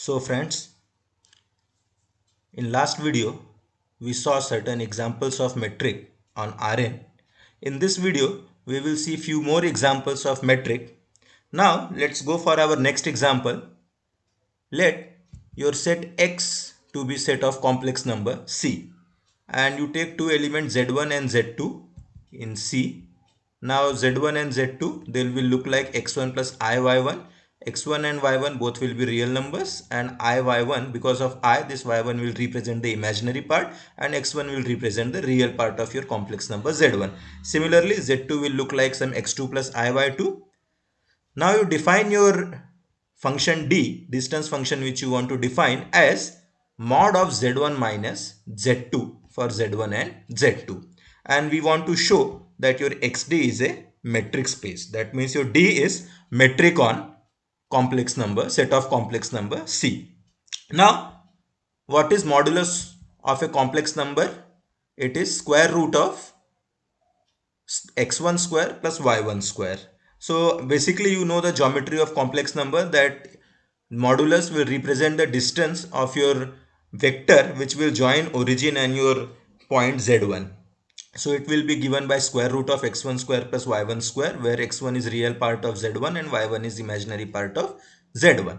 So friends, in last video, we saw certain examples of metric on Rn. In this video, we will see few more examples of metric. Now let's go for our next example. Let your set X to be set of complex number C and you take two elements Z1 and Z2 in C. Now Z1 and Z2 they will look like X1 plus IY1. X1 and Y1 both will be real numbers and IY1 because of I this Y1 will represent the imaginary part and X1 will represent the real part of your complex number Z1. Similarly Z2 will look like some X2 plus IY2. Now you define your function d, distance function which you want to define as mod of z1 minus z2 for z1 and z2. And we want to show that your xd is a metric space. That means your d is metric on complex number, set of complex number C. Now, what is modulus of a complex number? It is square root of x1 square plus y1 square. So basically you know the geometry of complex number that modulus will represent the distance of your vector which will join origin and your point z1. So it will be given by square root of x1 square plus y1 square where x1 is real part of z1 and y1 is imaginary part of z1.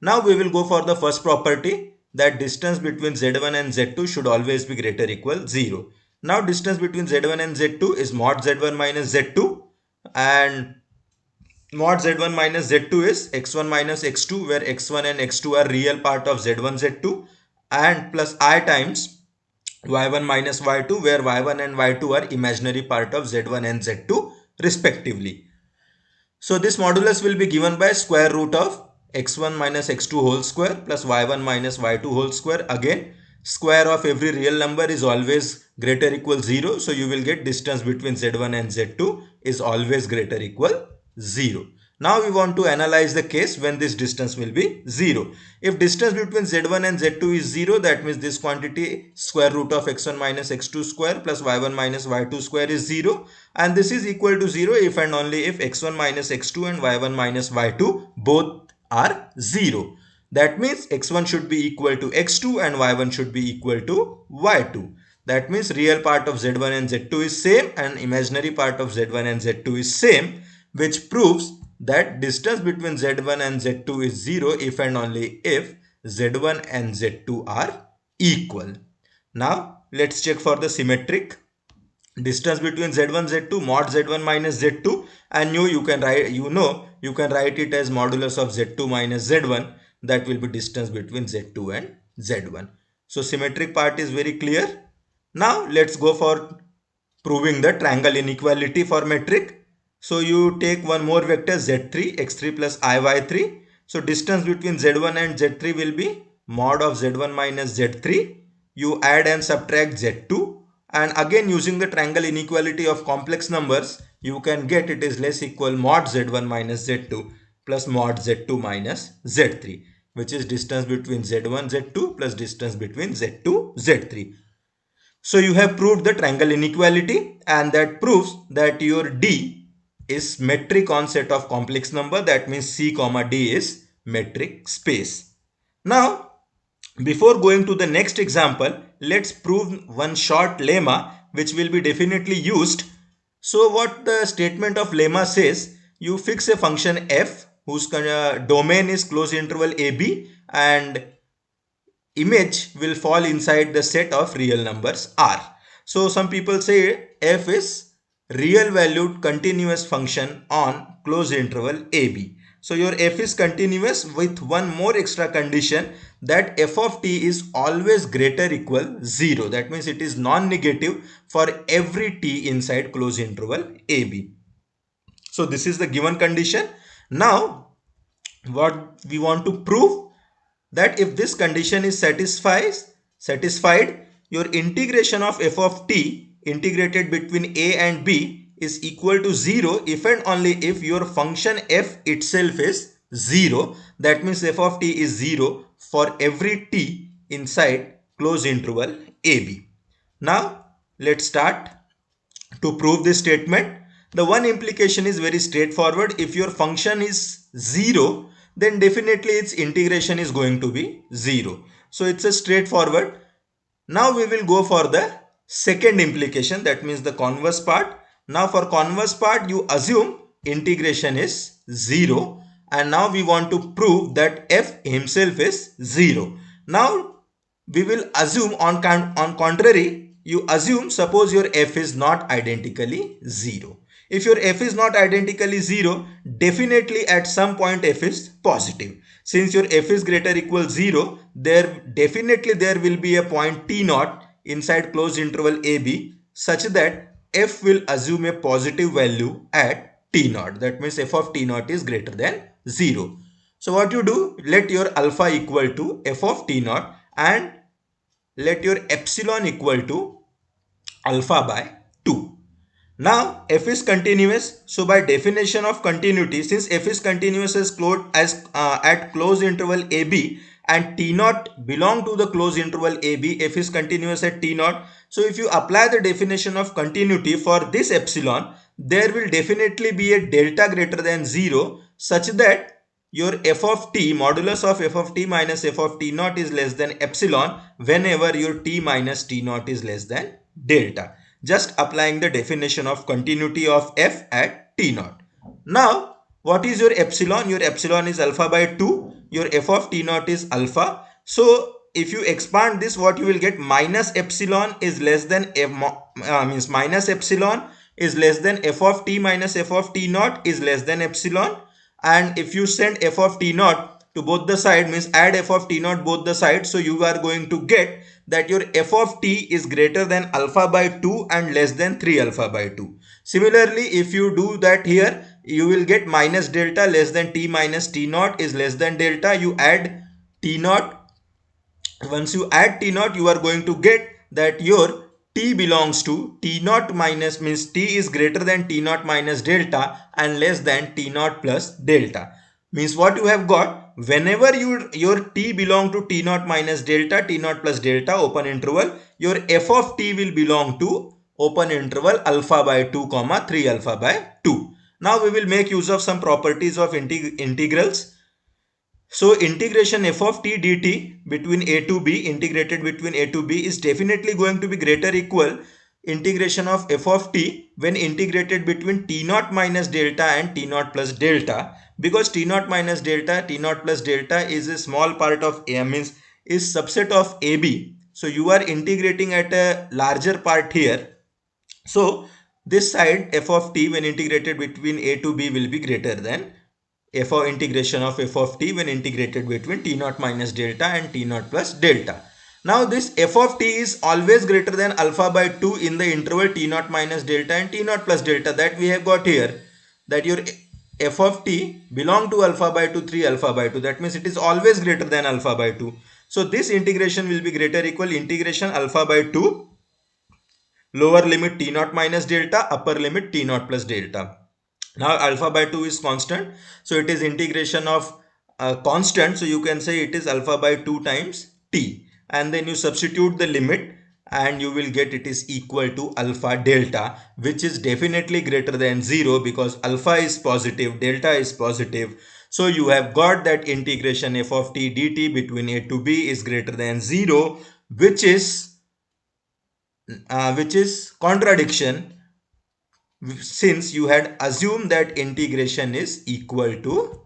Now we will go for the first property that distance between z1 and z2 should always be greater equal 0. Now distance between z1 and z2 is mod z1 minus z2 and mod z1 minus z2 is x1 minus x2 where x1 and x2 are real part of z1 z2 and plus I times y1 minus y2 where y1 and y2 are imaginary part of z1 and z2 respectively. So this modulus will be given by square root of x1 minus x2 whole square plus y1 minus y2 whole square. Again, square of every real number is always greater equal 0. So you will get distance between z1 and z2 is always greater equal 0. Now we want to analyze the case when this distance will be 0. If distance between z1 and z2 is 0, that means this quantity square root of x1 minus x2 square plus y1 minus y2 square is 0. And this is equal to 0 if and only if x1 minus x2 and y1 minus y2 both are 0. That means x1 should be equal to x2 and y1 should be equal to y2. That means real part of z1 and z2 is same and imaginary part of z1 and z2 is same, which proves that distance between z1 and z2 is 0 if and only if z1 and z2 are equal. Now let's check for the symmetric. Distance between z1 z2 mod z1 minus z2 and you can write it as modulus of z2 minus z1. That will be distance between z2 and z1. So symmetric part is very clear. Now let's go for proving the triangle inequality for metric. So you take one more vector z3 x3 plus iy3. So distance between z1 and z3 will be mod of z1 minus z3. You add and subtract z2 and again using the triangle inequality of complex numbers you can get it is less equal mod z1 minus z2 plus mod z2 minus z3, which is distance between z1 z2 plus distance between z2 z3. So you have proved the triangle inequality and that proves that your D is metric on set of complex number. That means C comma D is metric space. Now, before going to the next example, let's prove one short lemma which will be definitely used. So what the statement of lemma says, you fix a function f whose domain is closed interval AB and image will fall inside the set of real numbers R. So some people say f is real valued continuous function on closed interval AB. So your f is continuous with one more extra condition that f of t is always greater equal 0. That means it is non-negative for every t inside closed interval AB. So this is the given condition. Now what we want to prove that if this condition is satisfied, your integration of f of t integrated between a and b is equal to 0 if and only if your function f itself is 0. That means f of t is 0 for every t inside closed interval AB. Now let's start to prove this statement. The one implication is very straightforward. If your function is 0, then definitely its integration is going to be 0. So it's a straightforward. Now we will go for the second implication, that means the converse part. Now for converse part, you assume integration is 0, and now we want to prove that f himself is 0. Now we will assume on contrary, you assume suppose your f is not identically 0. If your f is not identically 0, definitely at some point f is positive. Since your f is greater equal 0, there will be a point t naught inside closed interval ab such that f will assume a positive value at t naught. That means f of t naught is greater than 0. So what you do, let your alpha equal to f of t naught and let your epsilon equal to alpha by 2. Now f is continuous, so by definition of continuity, since f is continuous at closed interval ab and t naught belong to the closed interval ab, f is continuous at t naught. So if you apply the definition of continuity for this epsilon, there will definitely be a delta greater than 0 such that your f of t, modulus of f of t minus f of t naught is less than epsilon whenever your t minus t naught is less than delta. Just applying the definition of continuity of f at t naught. Now, what is your epsilon? Your epsilon is alpha by 2. Your f of t naught is alpha. So, if you expand this, what you will get, minus epsilon is less than minus epsilon is less than f of t minus f of t naught is less than epsilon. And if you send f of t naught to both the side, means add f of t naught both the sides, so you are going to get that your f of t is greater than alpha by 2 and less than 3 alpha by 2. Similarly, if you do that here, you will get minus delta less than t minus t naught is less than delta. You add t naught. Once you add t naught, you are going to get that your t belongs to t naught minus, means t is greater than t naught minus delta and less than t naught plus delta. Means what you have got, whenever your t belong to t naught minus delta, t naught plus delta, open interval, your f of t will belong to open interval alpha by 2 comma 3 alpha by 2. Now we will make use of some properties of integrals. So integration f of t dt between a to b, integrated between a to b, is definitely going to be greater equal integration of f of t when integrated between t naught minus delta and t naught plus delta, because t naught minus delta, t naught plus delta is a small part of a, means is subset of ab. So you are integrating at a larger part here. So this side f of t when integrated between a to b will be greater than f of integration of f of t when integrated between t naught minus delta and t naught plus delta. Now this f of t is always greater than alpha by 2 in the interval t naught minus delta and t naught plus delta, that we have got here, that your f of t belong to alpha by 2 3 alpha by 2, that means it is always greater than alpha by 2. So this integration will be greater equal integration alpha by 2, lower limit t naught minus delta, upper limit t naught plus delta. Now alpha by 2 is constant, so it is integration of constant, so you can say it is alpha by 2 times t, and then you substitute the limit and you will get it is equal to alpha delta, which is definitely greater than 0 because alpha is positive, delta is positive. So you have got that integration f of t dt between a to b is greater than 0, which is contradiction, since you had assumed that integration is equal to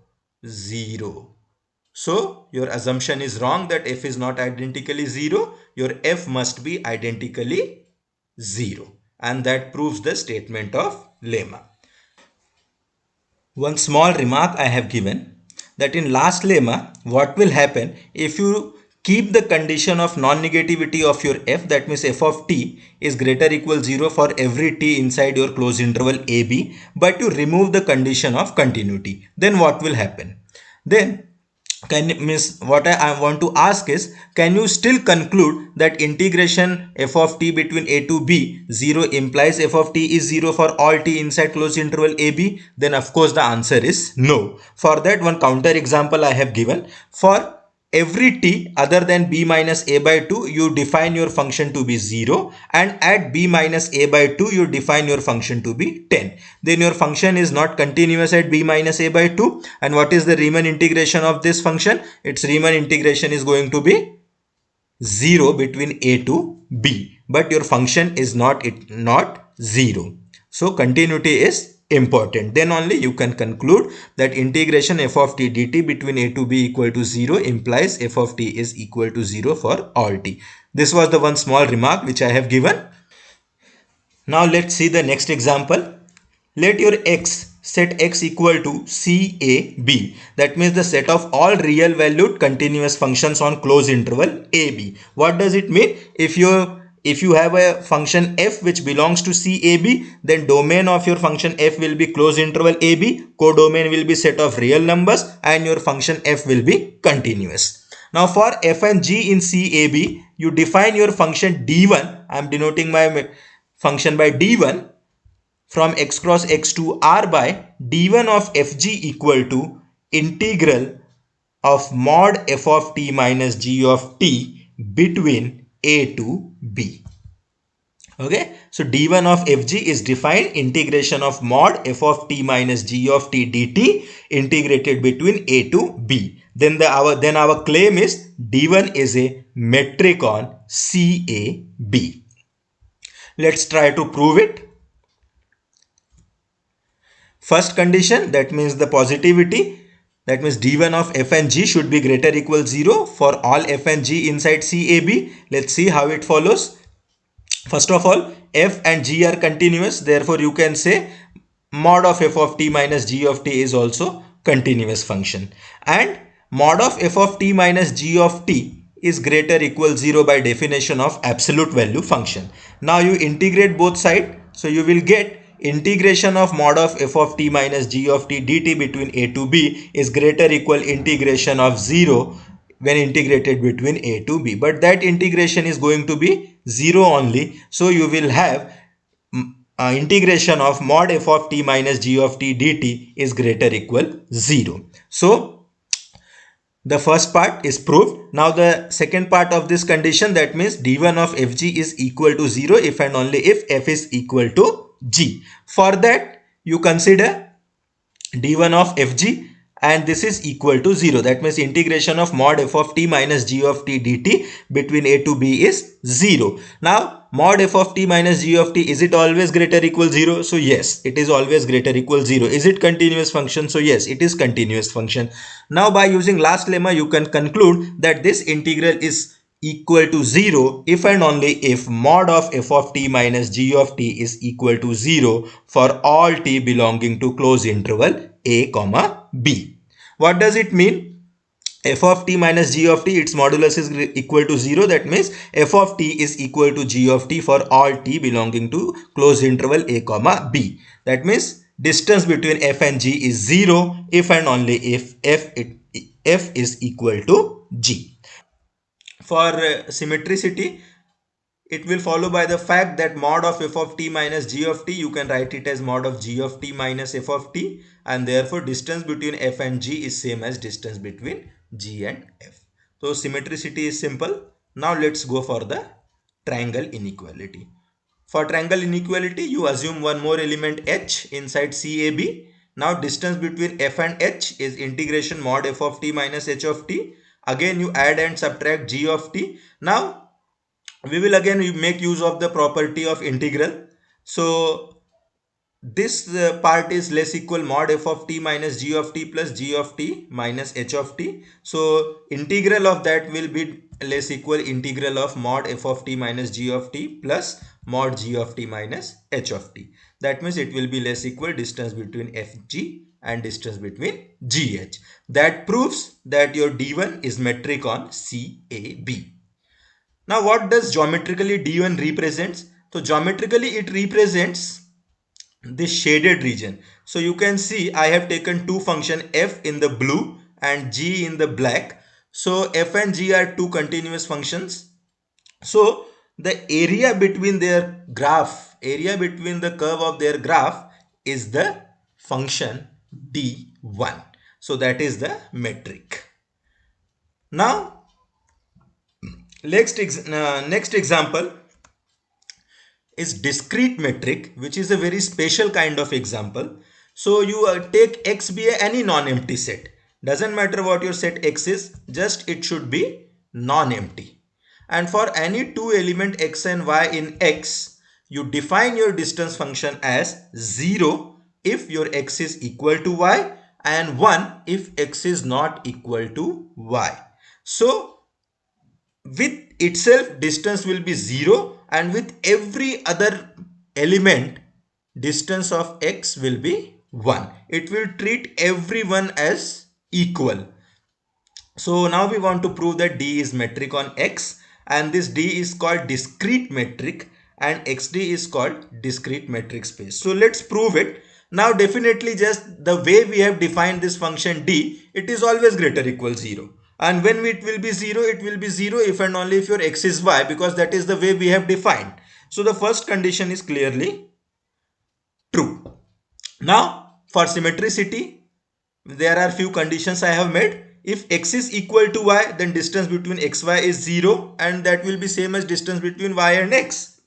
0. So your assumption is wrong that f is not identically 0. Your f must be identically 0. And that proves the statement of lemma. One small remark I have given, that in last lemma, what will happen if you keep the condition of non-negativity of your f, that means f of t is greater equal 0 for every t inside your closed interval ab, but you remove the condition of continuity, then what will happen? Then what I want to ask is, can you still conclude that integration f of t between a to b 0 implies f of t is 0 for all t inside closed interval ab? Then of course the answer is no. For that, one counter example I have given. For every t other than b minus a by 2, you define your function to be 0, and at b minus a by 2, you define your function to be 10. Then your function is not continuous at b minus a by 2. And what is the Riemann integration of this function? Its Riemann integration is going to be 0 between a to b, but your function is not 0. So continuity is important. Then only you can conclude that integration f of t dt between a to b equal to 0 implies f of t is equal to 0 for all t. This was the one small remark which I have given. Now let's see the next example. Let your x set x equal to CAB. That means the set of all real valued continuous functions on closed interval AB. What does it mean? If you have a function f which belongs to CAB, then domain of your function f will be closed interval AB, codomain will be set of real numbers, and your function f will be continuous. Now for f and g in CAB, you define your function d1. I am denoting my function by d1 from x cross x to r by d1 of fg equal to integral of mod f of t minus g of t between a to b. Okay, so d1 of fg is defined integration of mod f of t minus g of t dt integrated between a to b. Then our claim is d1 is a metric on CAB. Let's try to prove it. First condition, that means the positivity, that means d1 of f and g should be greater equal 0 for all f and g inside CAB. Let's see how it follows. First of all, f and g are continuous, therefore you can say mod of f of t minus g of t is also continuous function, and mod of f of t minus g of t is greater equal 0 by definition of absolute value function. Now you integrate both sides, so you will get integration of mod of f of t minus g of t dt between a to b is greater equal integration of 0 when integrated between a to b, but that integration is going to be 0 only, so you will have integration of mod f of t minus g of t dt is greater equal 0. So the first part is proved. Now the second part of this condition, that means d1 of fg is equal to 0 if and only if f is equal to g. For that you consider d1 of fg and this is equal to 0. That means integration of mod f of t minus g of t dt between a to b is 0. Now mod f of t minus g of t, is it always greater equal 0? So yes, it is always greater equal 0. Is it continuous function? So yes, it is continuous function. Now by using last lemma you can conclude that this integral is equal to 0 if and only if mod of f of t minus g of t is equal to 0 for all t belonging to closed interval a comma b. What does it mean? F of t minus g of t, its modulus is equal to 0. That means f of t is equal to g of t for all t belonging to closed interval a comma b. That means distance between f and g is 0 if and only if f is equal to g. For symmetricity, it will follow by the fact that mod of f of t minus g of t, you can write it as mod of g of t minus f of t, and therefore distance between f and g is same as distance between g and f. So symmetricity is simple. Now let's go for the triangle inequality. For triangle inequality, you assume one more element h inside CAB. Now distance between f and h is integration mod f of t minus h of t. Again you add and subtract g of t. Now we will again make use of the property of integral. So this part is less equal mod f of t minus g of t plus g of t minus h of t. So integral of that will be less equal integral of mod f of t minus g of t plus mod g of t minus h of t. That means it will be less equal distance between fg and distance between gh. That proves that your d1 is metric on CAB. Now what does geometrically d1 represents? So geometrically it represents this shaded region. So you can see I have taken two function f in the blue and g in the black. So f and g are two continuous functions. So the area between their graph, area between the curve of their graph is the function d1. So that is the metric. Now next example is discrete metric, which is a very special kind of example. So you take X be any non-empty set. Doesn't matter what your set X is, just it should be non-empty. And for any two element X and Y in X, you define your distance function as 0 if your X is equal to Y and 1 if X is not equal to Y. So with itself distance will be 0 and with every other element distance of X will be 1. It will treat everyone as equal. So now we want to prove that D is metric on X, and this D is called discrete metric and XD is called discrete metric space. So let's prove it. Now definitely just the way we have defined this function D, it is always greater equal 0. And when it will be 0, it will be 0 if and only if your X is Y, because that is the way we have defined. So the first condition is clearly true. Now for symmetricity, there are few conditions I have made. If X is equal to Y, then distance between XY is 0 and that will be same as distance between Y and X.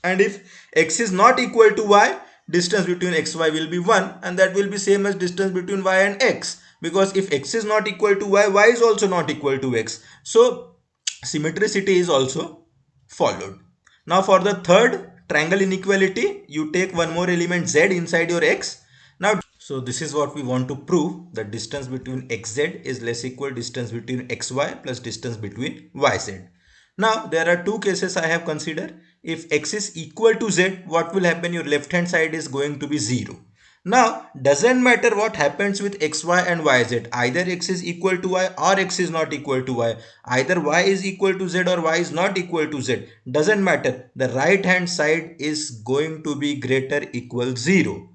And if X is not equal to Y, distance between XY will be 1 and that will be same as distance between Y and X. Because if X is not equal to Y, Y is also not equal to X. So symmetricity is also followed. Now for the third triangle inequality, you take one more element Z inside your X. Now, so this is what we want to prove, that distance between xz is less equal distance between xy plus distance between yz. Now there are two cases I have considered. If x is equal to z, what will happen? Your left hand side is going to be 0. Now doesn't matter what happens with xy and yz, either x is equal to y or x is not equal to y, either y is equal to z or y is not equal to z, doesn't matter, the right hand side is going to be greater equal 0.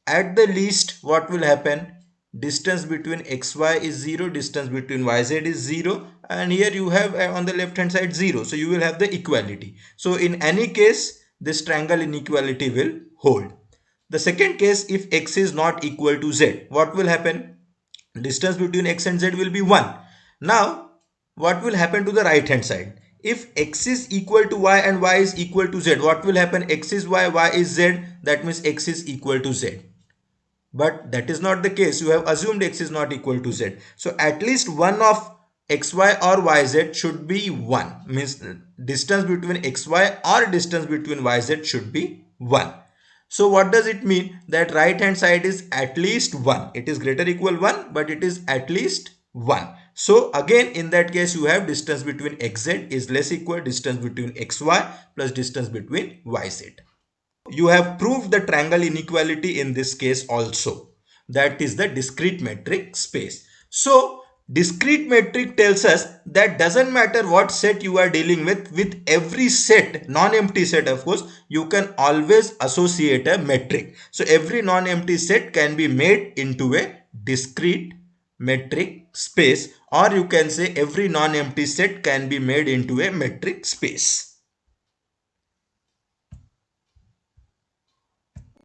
At the least, what will happen? Distance between xy is 0, distance between yz is 0, and here you have on the left hand side 0. So you will have the equality. So in any case, this triangle inequality will hold. The second case, if x is not equal to z, what will happen? Distance between x and z will be 1. Now, what will happen to the right hand side? If x is equal to y and y is equal to z, what will happen? X is y is z, that means x is equal to z. But that is not the case. You have assumed x is not equal to z. So at least one of xy or yz should be 1. Means distance between xy or distance between yz should be 1. So what does it mean? That right hand side is at least 1. It is greater equal 1, but it is at least 1. So again in that case you have distance between xz is less equal distance between xy plus distance between yz. You have proved the triangle inequality in this case also. That is the discrete metric space. So discrete metric tells us that doesn't matter what set you are dealing with every set, non-empty set of course, you can always associate a metric. So every non-empty set can be made into a discrete metric space, or you can say every non-empty set can be made into a metric space.